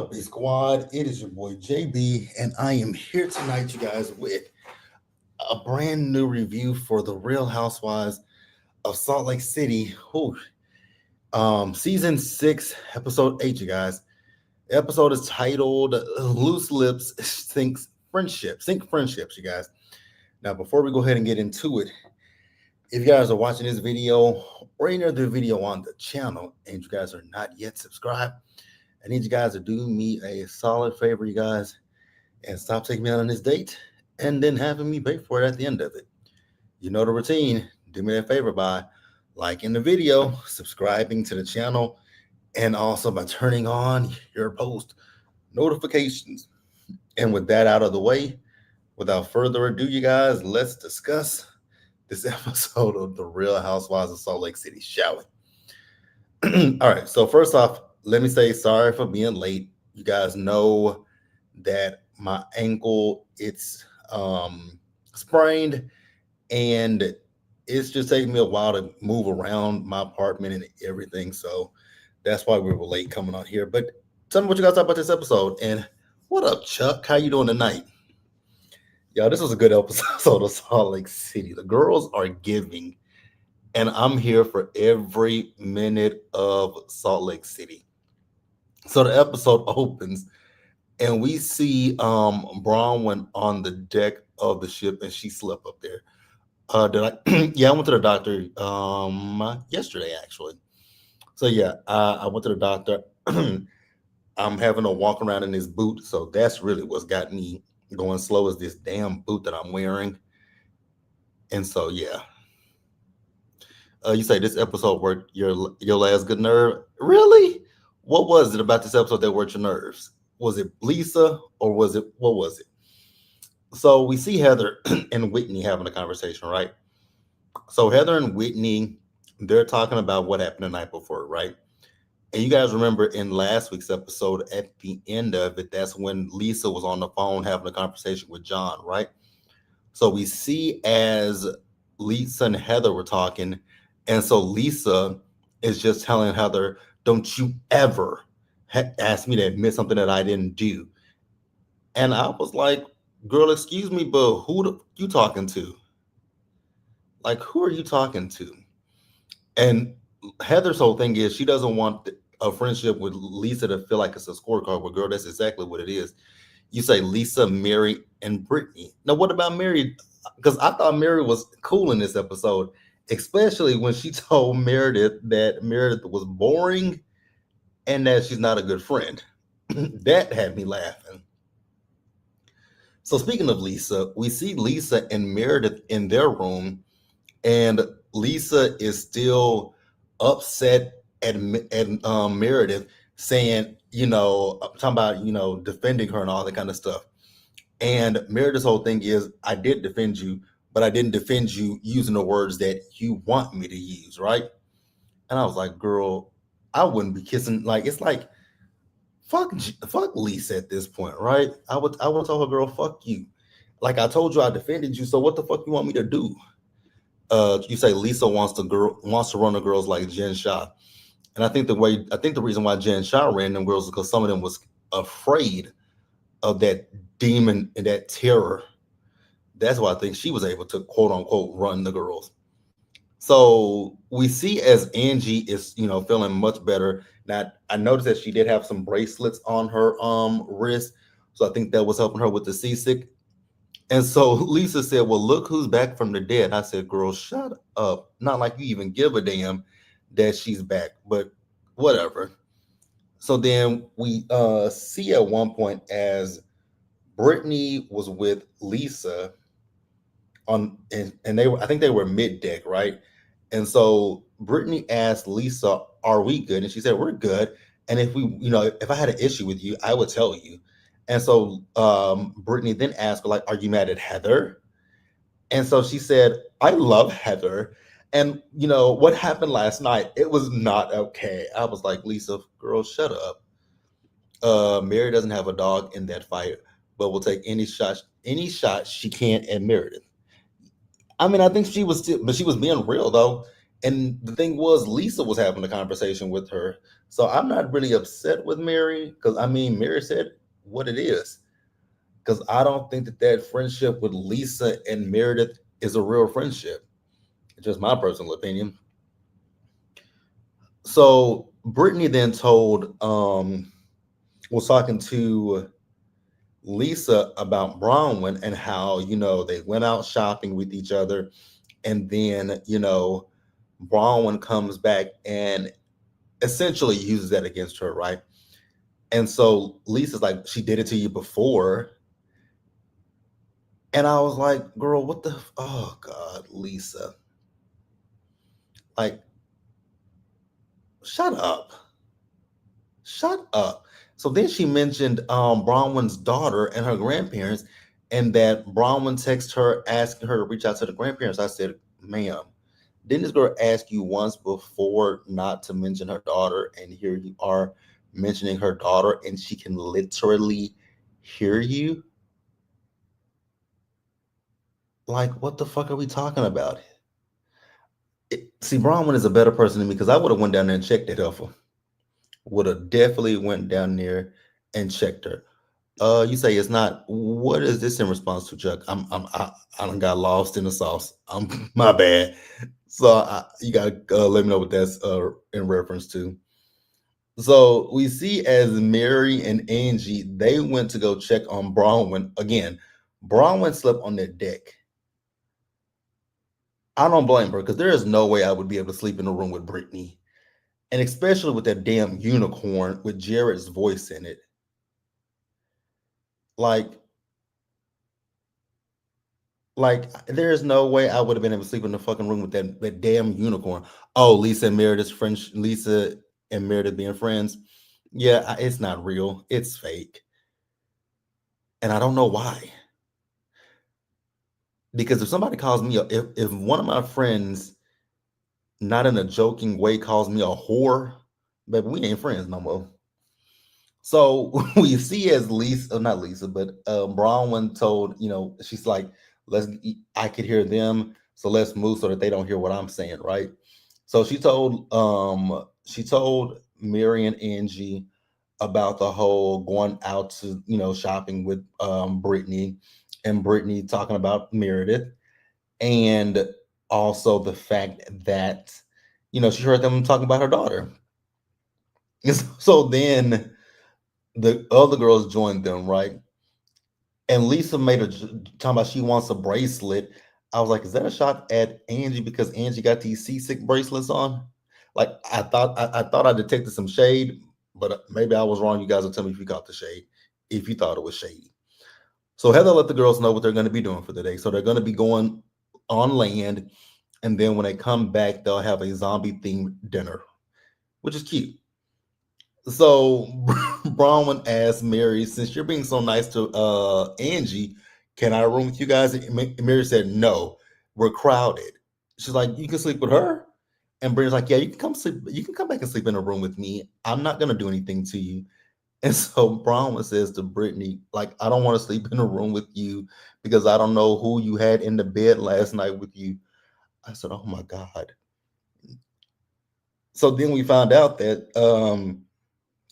up, B Squad? It is your boy JB, and I am here tonight, you guys, with a brand new review for the Real Housewives of Salt Lake City. Whew. Season 6, episode 8, you guys. The episode is titled "Loose Lips Sink Friendships," you guys. Now, before we go ahead and get into it, if you guys are watching this video or any other video on the channel and you guys are not yet subscribed, I need you guys to do me a solid favor, you guys, and stop taking me out on this date and then having me pay for it at the end of it. You know the routine. Do me a favor by liking the video, subscribing to the channel, and also by turning on your post notifications. And with that out of the way, without further ado, you guys, let's discuss this episode of The Real Housewives of Salt Lake City, shall we? All right, so first off, let me say sorry for being late. You guys know that my ankle, it's sprained, and it's just taking me a while to move around my apartment and everything. So that's why we were late coming on here. But tell me what you guys thought about this episode. And what up, Chuck? How you doing tonight? Yo, this was a good episode of Salt Lake City. The girls are giving, and I'm here for every minute of Salt Lake City. So the episode opens, and we see Bronwyn on the deck of the ship, and she slept up there. Yeah, I went to the doctor yesterday, actually. So yeah, I went to the doctor. I'm having to walk around in this boot, so that's really what's got me going slow, is this damn boot that I'm wearing. And so yeah. You say this episode worked your last good nerve? Really? What was it about this episode that worked your nerves? Was it Lisa, or what was it? So we see Heather and Whitney having a conversation, right? So Heather and Whitney, they're talking about what happened the night before, right? And you guys remember in last week's episode, at the end of it, that's when Lisa was on the phone having a conversation with John, right? So we see as Lisa and Heather were talking, and so Lisa is just telling Heather, don't you ever ask me to admit something that I didn't do. And I was like, girl, excuse me, but who you talking to? Like, who are you talking to? And Heather's whole thing is she doesn't want a friendship with Lisa to feel like it's a scorecard. Well, girl, that's exactly what it is. You say Lisa, Mary, and Brittany. Now, what about Mary? Because I thought Mary was cool in this episode, especially when she told Meredith that Meredith was boring and that she's not a good friend. That had me laughing. So speaking of Lisa, we see Lisa and Meredith in their room, and Lisa is still upset at Meredith, saying, talking about, defending her and all that kind of stuff. And Meredith's whole thing is, I did defend you, but I didn't defend you using the words that you want me to use, right? And I was like, girl, I wouldn't be kissing. Like, it's like, fuck Lisa at this point, right? I would tell her, girl, fuck you. Like, I told you I defended you, so what the fuck you want me to do? You say Lisa wants to run the girls like Jen Shah. And I think the reason why Jen Shah ran them girls is because some of them was afraid of that demon and that terror. That's why I think she was able to, quote unquote, run the girls. So we see as Angie is, feeling much better. Now, I noticed that she did have some bracelets on her wrist. So I think that was helping her with the seasick. And so Lisa said, well, look who's back from the dead. I said, girl, shut up. Not like you even give a damn that she's back, but whatever. So then we see at one point as Brittany was with Lisa and I think they were mid deck, right? And so Brittany asked Lisa, are we good? And she said, we're good. And if I had an issue with you, I would tell you. And so Brittany then asked her, like, are you mad at Heather? And so she said, I love Heather. And, what happened last night, it was not okay. I was like, Lisa, girl, shut up. Mary doesn't have a dog in that fight, but will take any shot she can at Meredith. I mean, I think she was being real, though. And the thing was, Lisa was having a conversation with her. So I'm not really upset with Mary because I mean, Mary said what it is. Because I don't think that that friendship with Lisa and Meredith is a real friendship. It's just my personal opinion. So Brittany then told, was talking to Lisa about Bronwyn and how, they went out shopping with each other. And then, Bronwyn comes back and essentially uses that against her, right? And so Lisa's like, she did it to you before. And I was like, girl, what the, oh God, Lisa. Like, shut up. Shut up. So then she mentioned Bronwyn's daughter and her grandparents, and that Bronwyn texted her asking her to reach out to the grandparents. I said, ma'am, didn't this girl ask you once before not to mention her daughter? And here you are mentioning her daughter, and she can literally hear you. Like, what the fuck are we talking about? See, Bronwyn is a better person than me because I would have went down there and checked that heifer. Would have definitely went down there and checked her. You say it's not. What is this in response to, Chuck? I done got lost in the sauce. My bad. So you gotta let me know what that's in reference to. So we see as Mary and Angie, they went to go check on Bronwyn again. Bronwyn slept on their deck. I don't blame her because there is no way I would be able to sleep in a room with Brittany, and especially with that damn unicorn with Jared's voice in it. Like, there is no way I would have been able to sleep in the fucking room with that damn unicorn. Oh, Lisa and Meredith being friends. Yeah, it's not real. It's fake. And I don't know why. Because if somebody calls me, if one of my friends, not in a joking way, calls me a whore, baby, we ain't friends no more. So we see as Lisa, not Lisa, but Bronwyn told, she's like, I could hear them, so let's move so that they don't hear what I'm saying, right? So she told Mary and Angie about the whole going out to, shopping with Brittany, and Brittany talking about Meredith, and also the fact that, she heard them talking about her daughter. So then the other girls joined them, right? And Lisa made talking about she wants a bracelet. I was like, is that a shot at Angie because Angie got these seasick bracelets on? Like I thought I detected some shade, but maybe I was wrong. You guys will tell me if you got the shade, if you thought it was shady. So Heather let the girls know what they're going to be doing for the day. So they're going to be going on land, and then when they come back, they'll have a zombie themed dinner, which is cute. So Bronwyn asked Mary, since you're being so nice to Angie, can I room with you guys? And Mary said, no, we're crowded. She's like, you can sleep with her? And Brittany's like, yeah, you can come sleep, you can come back and sleep in a room with me. I'm not gonna do anything to you. And so Bronwyn says to Brittany, like, I don't want to sleep in a room with you because I don't know who you had in the bed last night with you. I said, oh my God. So then we found out that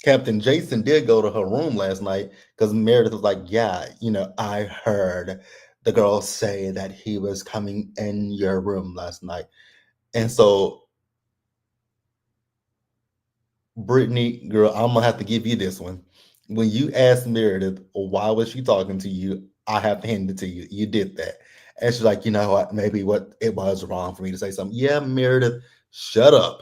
Captain Jason did go to her room last night because Meredith was like, yeah, I heard the girl say that he was coming in your room last night. And so, Brittany, girl, I'm gonna have to give you this one. When you asked Meredith, why was she talking to you? I have to hand it to you. You did that. And she's like, you know what? Maybe what it was wrong for me to say something. Yeah, Meredith, shut up.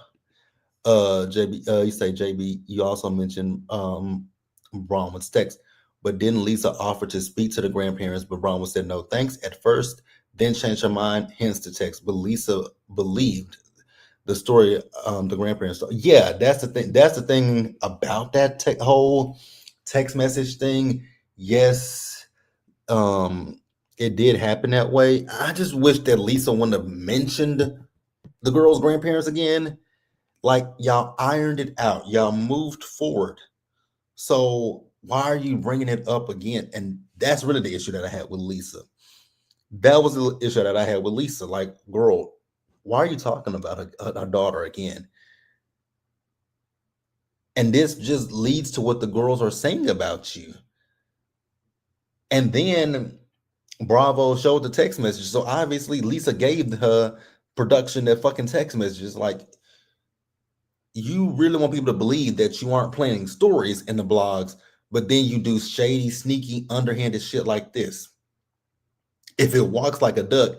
JB, you say JB, you also mentioned Bronwyn's text, but didn't Lisa offer to speak to the grandparents, but Bronwyn said no thanks at first, then changed her mind, hence the text. But Lisa believed the story, the grandparents story. Yeah, that's the thing. That's the thing about that whole text message thing. Yes, it did happen that way. I just wish that Lisa wouldn't have mentioned the girl's grandparents again. Like, y'all ironed it out, y'all moved forward. So why are you bringing it up again? And that's really the issue that I had with Lisa. That was the issue that I had with Lisa. Like, girl, Why are you talking about her daughter again? And this just leads to what the girls are saying about you. And then Bravo showed the text message. So obviously Lisa gave her production that fucking text messages. Like, you really want people to believe that you aren't planning stories in the blogs, but then you do shady, sneaky, underhanded shit like this. If it walks like a duck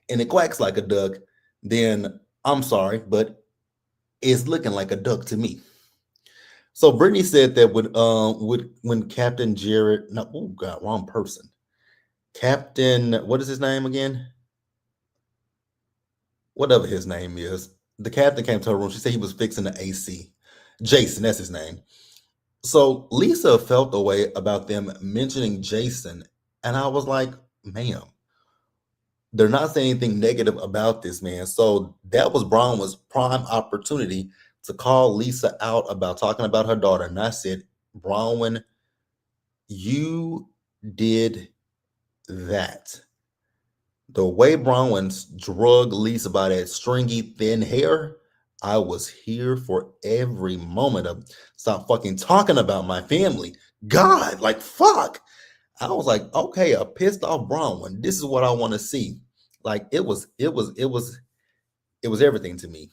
and it quacks like a duck, then I'm sorry, but it's looking like a duck to me. So Brittany said that with when Captain Jared, no, oh god, wrong person. Captain, what is his name again? Whatever his name is. The captain came to her room. She said he was fixing the AC. Jason, that's his name. So Lisa felt a way about them mentioning Jason, and I was like, ma'am, they're not saying anything negative about this man. So that was Bronwyn's prime opportunity to call Lisa out about talking about her daughter. And I said, Bronwyn, you did that. The way Bronwyn's drug Lisa by that stringy thin hair, I was here for every moment of stop fucking talking about my family. God, like fuck. I was like, okay, a pissed off Bronwyn. This is what I want to see. Like it was everything to me.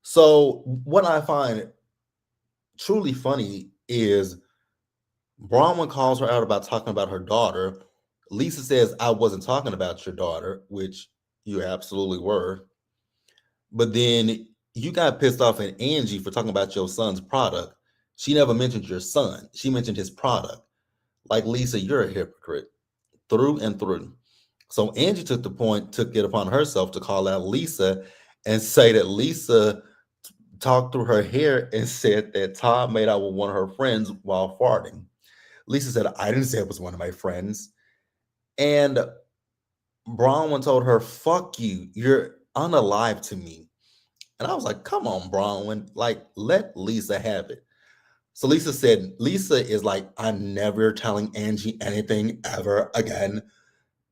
So what I find truly funny is Bronwyn calls her out about talking about her daughter. Lisa says, I wasn't talking about your daughter, which you absolutely were. But then you got pissed off at Angie for talking about your son's product. She never mentioned your son. She mentioned his product. Like, Lisa, you're a hypocrite through and through. So Angie took it upon herself to call out Lisa and say that Lisa talked through her hair and said that Todd made out with one of her friends while farting. Lisa said, I didn't say it was one of my friends. And Bronwyn told her, fuck you. You're unalive to me. And I was like, come on, Bronwyn. Like, let Lisa have it. So Lisa said, Lisa is like, I'm never telling Angie anything ever again.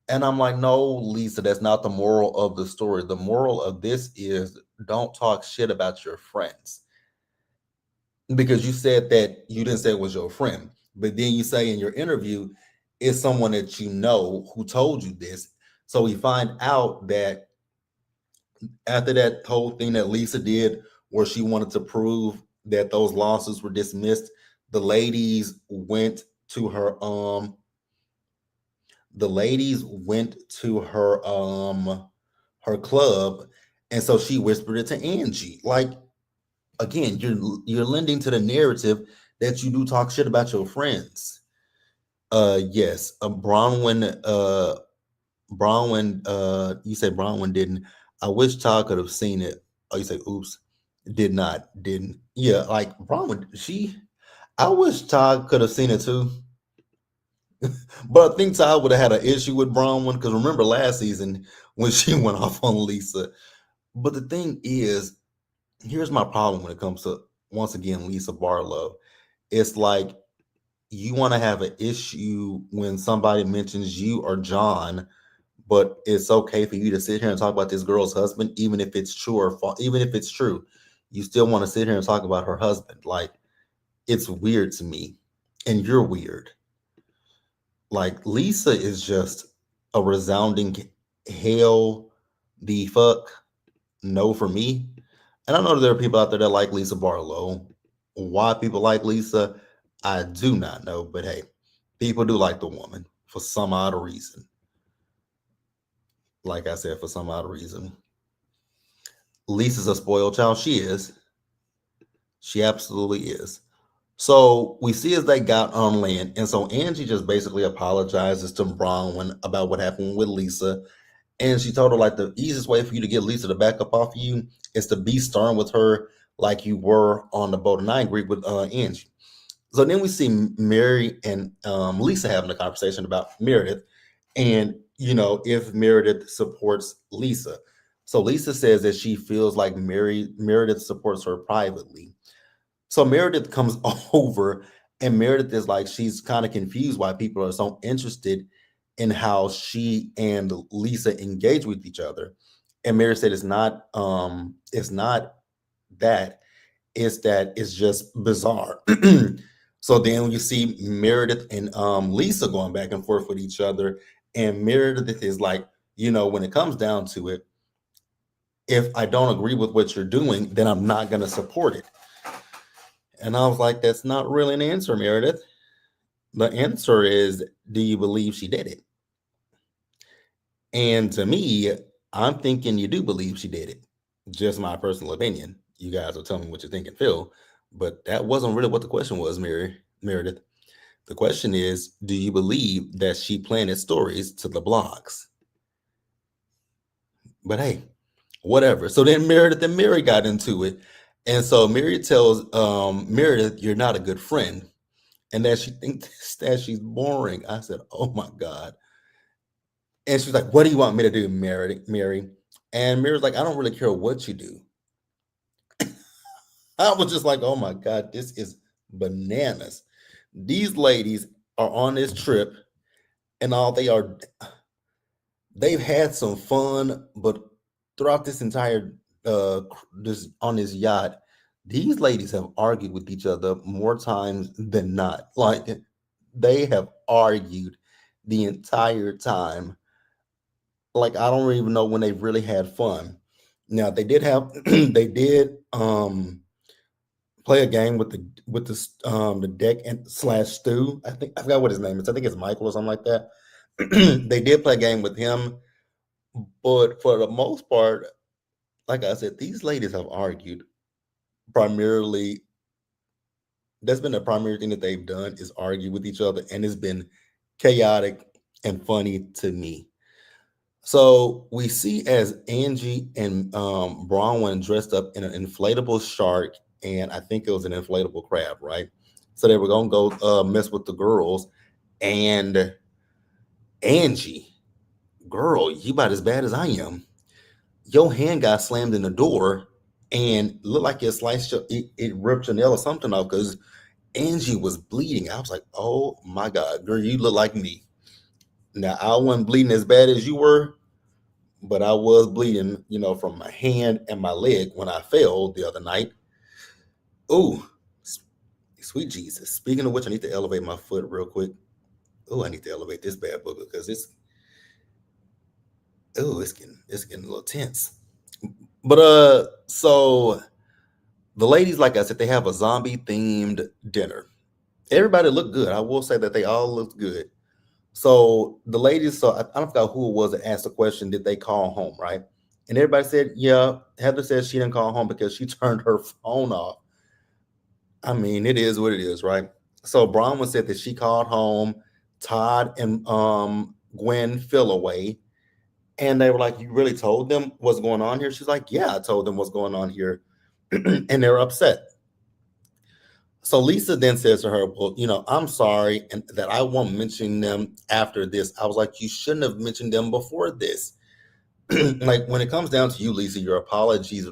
And I'm like, no, Lisa, that's not the moral of the story. The moral of this is don't talk shit about your friends. Because you said that you didn't say it was your friend. But then you say in your interview, it's someone that you know who told you this. So we find out that after that whole thing that Lisa did, where she wanted to prove that those lawsuits were dismissed, the ladies went to her club, and so she whispered it to Angie. Like, again, you're lending to the narrative that you do talk shit about your friends. Yes, you say Bronwyn didn't. I wish Todd could have seen it. Oh, you say oops. Did not, didn't. Yeah, like Bronwyn, I wish Todd could have seen it too. But I think Todd would have had an issue with Bronwyn because remember last season when she went off on Lisa. But the thing is, here's my problem when it comes to, once again, Lisa Barlow. It's like you want to have an issue when somebody mentions you or John, but it's okay for you to sit here and talk about this girl's husband, even if it's true or false. Even if it's true, you still want to sit here and talk about her husband. Like, it's weird to me, and you're weird. Like, Lisa is just a resounding hell the fuck no for me. And I know there are people out there that like Lisa Barlow. Why people like Lisa, I do not know. But hey, people do like the woman for some odd reason. Like I said, for some odd reason. Lisa's a spoiled child. She is. She absolutely is. So we see as they got on land, and so Angie just basically apologizes to Bronwyn about what happened with Lisa. And she told her, like, the easiest way for you to get Lisa to back up off of you is to be stern with her like you were on the boat. And I agree with Angie. So then we see Mary and Lisa having a conversation about Meredith and, if Meredith supports Lisa. So Lisa says that she feels like Meredith supports her privately. So Meredith comes over, and Meredith is like, she's kind of confused why people are so interested in how she and Lisa engage with each other. And Mary said it's not that, it's that it's just bizarre. So then you see Meredith and Lisa going back and forth with each other, and Meredith is like, when it comes down to it, if I don't agree with what you're doing, then I'm not going to support it. And I was like, that's not really an answer, Meredith. The answer is, do you believe she did it? And to me, I'm thinking you do believe she did it. Just my personal opinion. You guys will tell me what you think and feel. But that wasn't really what the question was, Meredith. The question is, do you believe that she planted stories to the blogs? But hey, whatever. So then Meredith and Mary got into it. And so Mary tells Meredith, you're not a good friend. And that she thinks that she's boring. I said, oh my God. And she's like, what do you want me to do, Mary? And Mary's like, I don't really care what you do. I was just like, oh my God, this is bananas. These ladies are on this trip and they've had some fun, but throughout this entire this on this yacht, these ladies have argued with each other more times than not. Like they have argued the entire time. Like I don't even know when they really had fun. Now they did have they did play a game with the deck and slash stew. I think I forgot what his name is. I think it's Michael or something like that. They did play a game with him, but for the most part, like I said, these ladies have argued primarily. That's been the primary thing that they've done is argue with each other, and it's been chaotic and funny to me. So we see as Angie and Bronwyn dressed up in an inflatable shark, and I think it was an inflatable crab, right? So they were gonna go mess with the girls, and Angie, girl, you about as bad as I am. Your hand got slammed in the door, and looked like it sliced it ripped your nail or something off because Angie was bleeding. I was like, oh my God, girl, you look like me. Now I wasn't bleeding as bad as you were, but I was bleeding, from my hand and my leg when I fell the other night. Oh, sweet Jesus. Speaking of which, I need to elevate my foot real quick. Oh, I need to elevate this bad boy because it's getting a little tense. But so the ladies, like I said, they have a zombie themed dinner. Everybody looked good. I will say that they all looked good. So the ladies, so I don't forget who it was that asked the question, did they call home, right? And everybody said, yeah. Heather said she didn't call home because she turned her phone off. I mean, it is what it is, right? So Bronwyn said that she called home. Todd and Gwen fell away. And they were like, you really told them what's going on here? She's like, yeah, I told them what's going on here. And they're upset. So Lisa then says to her, well, I'm sorry and that I won't mention them after this. I was like, you shouldn't have mentioned them before this. Like when it comes down to you, Lisa, your apologies,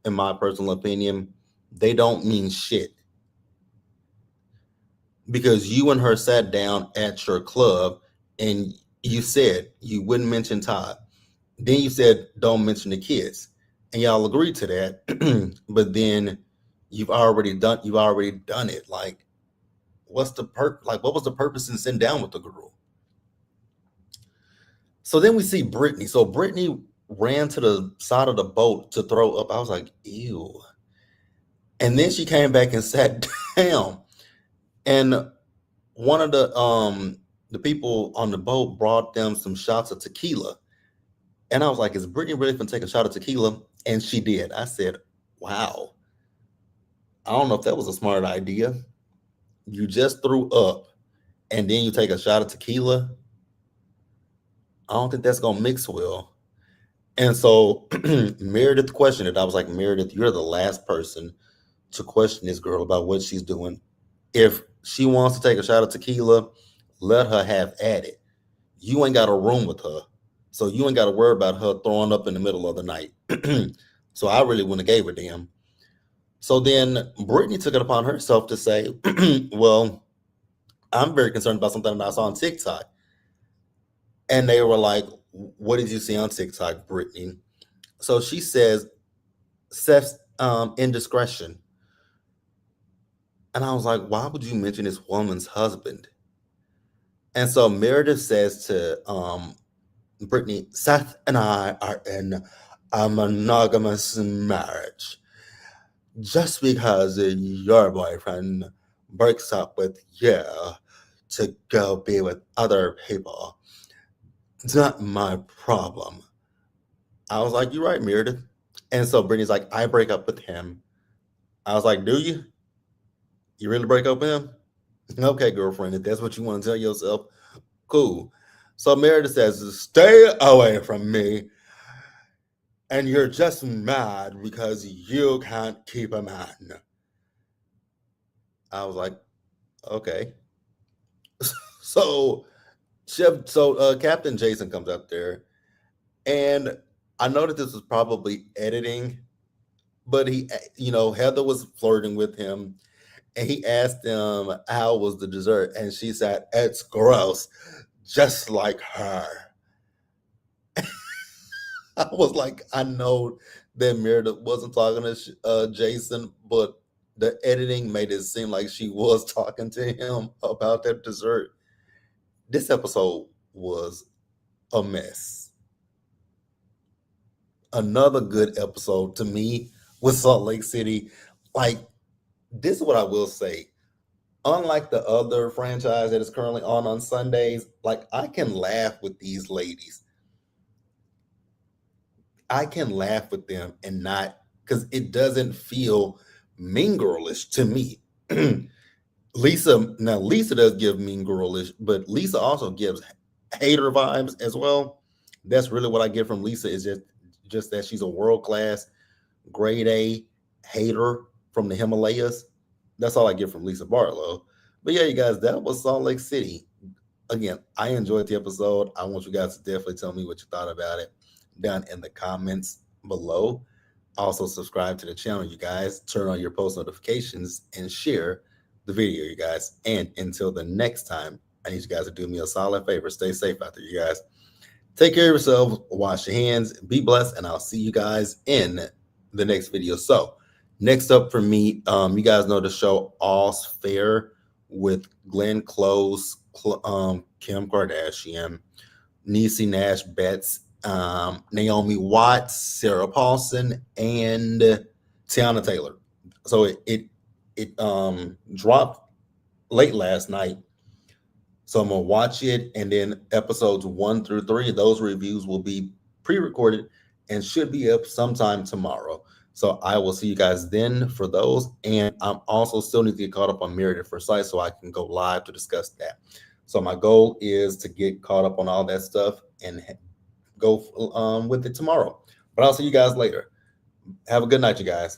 in my personal opinion, they don't mean shit. Because you and her sat down at your club and you said you wouldn't mention Todd. Then you said don't mention the kids. And y'all agreed to that. But then you've already done it. Like what was the purpose in sitting down with the girl? So then we see Brittany. So Brittany ran to the side of the boat to throw up. I was like, ew. And then she came back and sat down. And one of the people on the boat brought them some shots of tequila. And I was like, is Brittany really gonna take a shot of tequila? And she did. I said, wow. I don't know if that was a smart idea. You just threw up and then you take a shot of tequila. I don't think that's gonna mix well. And so Meredith questioned it. I was like, Meredith, you're the last person to question this girl about what she's doing. If she wants to take a shot of tequila, let her have at it. You ain't got a room with her. So you ain't got to worry about her throwing up in the middle of the night. So I really wouldn't have gave a damn. So then Brittany took it upon herself to say, well, I'm very concerned about something that I saw on TikTok. And they were like, what did you see on TikTok, Brittany? So she says, Seth's indiscretion. And I was like, why would you mention this woman's husband? And so Meredith says to Brittany, Seth and I are in a monogamous marriage. Just because your boyfriend breaks up with you to go be with other people, it's not my problem. I was like, you're right, Meredith. And so Brittany's like, I break up with him. I was like, do you? You really break up with him? Okay, girlfriend, if that's what you want to tell yourself, cool. So Meredith says, stay away from me. And you're just mad because you can't keep a man. I was like, okay. So Captain Jason comes up there, and I know that this was probably editing, but Heather was flirting with him, and he asked him how was the dessert, and she said, it's gross, just like her. I was like, I know that Meredith wasn't talking to Jason, but the editing made it seem like she was talking to him about that dessert. This episode was a mess. Another good episode to me was Salt Lake City. Like, this is what I will say. Unlike the other franchise that is currently on Sundays, like, I can laugh with these ladies. I can laugh with them and not, because it doesn't feel mean girlish to me. Lisa does give mean girlish, but Lisa also gives hater vibes as well. That's really what I get from Lisa, is just that she's a world class, grade A hater from the Himalayas. That's all I get from Lisa Barlow. But yeah, you guys, that was Salt Lake City. Again, I enjoyed the episode. I want you guys to definitely tell me what you thought about it down in the comments below. Also, subscribe to the channel, you guys. Turn on your post notifications and share the video, you guys. And until the next time, I need you guys to do me a solid favor. Stay safe out there, you guys. Take care of yourselves. Wash your hands. Be blessed. And I'll see you guys in the next video. So, next up for me, you guys know the show All's Fair with Glenn Close, Kim Kardashian, Niecy Nash Betts, Naomi Watts, Sarah Paulson, and Tiana Taylor. So it dropped late last night. So I'm gonna watch it, and then episodes 1 through 3, those reviews will be pre-recorded and should be up sometime tomorrow. So I will see you guys then for those. And I'm also still need to get caught up on Married at First Sight so I can go live to discuss that. So my goal is to get caught up on all that stuff and go with it tomorrow. But I'll see you guys later. Have a good night, you guys.